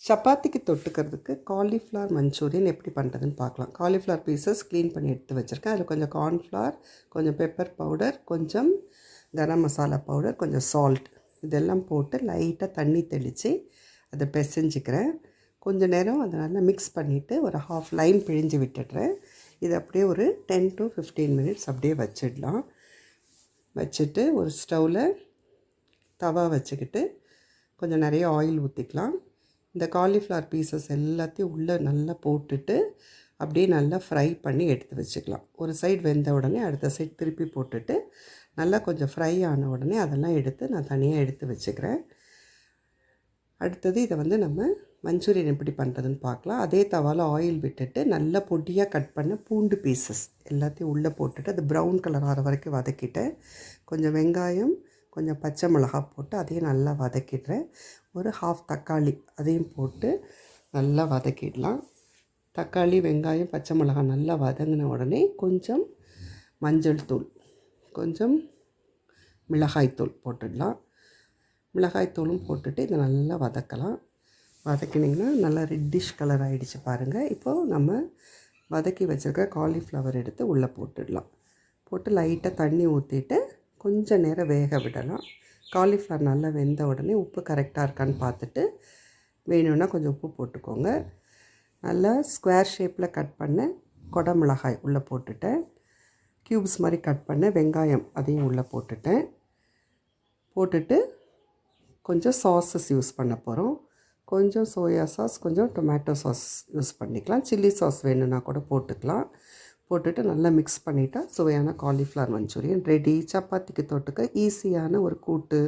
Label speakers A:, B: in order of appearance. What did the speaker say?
A: சப்பாத்திக்கு தொட்டுக்கிறதுக்கு cauliflower Manchurian எப்படி பண்ணுறதுன்னு பார்க்கலாம். காலிஃப்ளவர் பீசஸ் க்ளீன் பண்ணி எடுத்து வச்சுருக்கேன். அதில் கொஞ்சம் கார்ன்ஃப்ளவர், கொஞ்சம் பெப்பர் பவுடர், கொஞ்சம் கரம் மசாலா பவுடர், கொஞ்சம் சால்ட் இதெல்லாம் போட்டு லைட்டாக தண்ணி தெளித்து அதை பிசைஞ்சிக்கிறேன். கொஞ்சம் நேரம் அதை நல்லா மிக்ஸ் பண்ணிவிட்டு ஒரு ஹாஃப் லைம் பிழிஞ்சு விட்டுடுறேன். இது அப்படியே ஒரு 10 to 15 மினிட்ஸ் அப்படியே வச்சிடலாம். வச்சுட்டு ஒரு ஸ்டவ்வில் தவா வச்சுக்கிட்டு கொஞ்சம் நிறைய ஆயில் ஊற்றிக்கலாம். இந்த காலிஃப்ளவர் பீசஸ் எல்லாத்தையும் உள்ளே நல்லா போட்டுட்டு அப்படியே நல்லா ஃப்ரை பண்ணி எடுத்து வச்சுக்கலாம். ஒரு சைடு வெந்த உடனே அடுத்த சைடு திருப்பி போட்டுட்டு நல்லா கொஞ்சம் ஃப்ரை ஆன உடனே அதெல்லாம் எடுத்து நான் தனியாக எடுத்து வச்சுக்கிறேன். அடுத்தது இதை நம்ம மஞ்சூரியன் எப்படி பண்ணுறதுன்னு பார்க்கலாம். அதே தவாவில் ஆயில் விட்டுட்டு நல்லா பொடியாக கட் பண்ண பூண்டு பீசஸ் எல்லாத்தையும் உள்ளே போட்டுட்டு அது ப்ரௌன் கலர் ஆகிற வரைக்கும் வதக்கிட்டேன். கொஞ்சம் வெங்காயம், கொஞ்சம் பச்சை மிளகா போட்டு அதையும் நல்லா வதக்கிடுறேன். ஒரு ஹாஃப் தக்காளி அதையும் போட்டு நல்லா வதக்கிடலாம். தக்காளி, வெங்காயம், பச்சை மிளகா நல்லா வதங்கின உடனே கொஞ்சம் மஞ்சள் தூள், கொஞ்சம் மிளகாய்த்தூள் போட்டுடலாம். மிளகாய்த்தூளும் போட்டுட்டு இதை நல்லா வதக்கலாம். வதக்கினிங்கன்னா நல்லா ரெட்டிஷ் கலர் ஆகிடுச்சு பாருங்கள். இப்போது நம்ம வதக்கி வச்சுருக்க காலிஃப்ளவர் எடுத்து உள்ளே போட்டுடலாம். போட்டு லைட்டாக தண்ணி ஊற்றிட்டு கொஞ்சம் நேரம் வேக விடலாம். காலிஃப்ளவர் நல்லா வெந்த உடனே உப்பு கரெக்டாக இருக்கான்னு பார்த்துட்டு வேணும்னா கொஞ்சம் உப்பு போட்டுக்கோங்க. நல்லா ஸ்கொயர் ஷேப்பில் கட் பண்ண கொடை மிளகாய் உள்ளே போட்டுட்டேன். க்யூப்ஸ் மாதிரி கட் பண்ண வெங்காயம் அதையும் உள்ளே போட்டுட்டேன். போட்டுட்டு கொஞ்சம் சாஸஸ் யூஸ் பண்ண போகிறோம். கொஞ்சம் சோயா சாஸ், கொஞ்சம் டொமேட்டோ சாஸ் யூஸ் பண்ணிக்கலாம். சில்லி சாஸ் வேணும்னா கூட போட்டுக்கலாம். போட்டுட்டு நல்லா மிக்ஸ் பண்ணிட்டா சுவையான காலிஃப்ளவர் மஞ்சூரியன் ரெடி. சப்பாத்திக்கு தொட்டுக்க ஈஸியான ஒரு கூட்டு.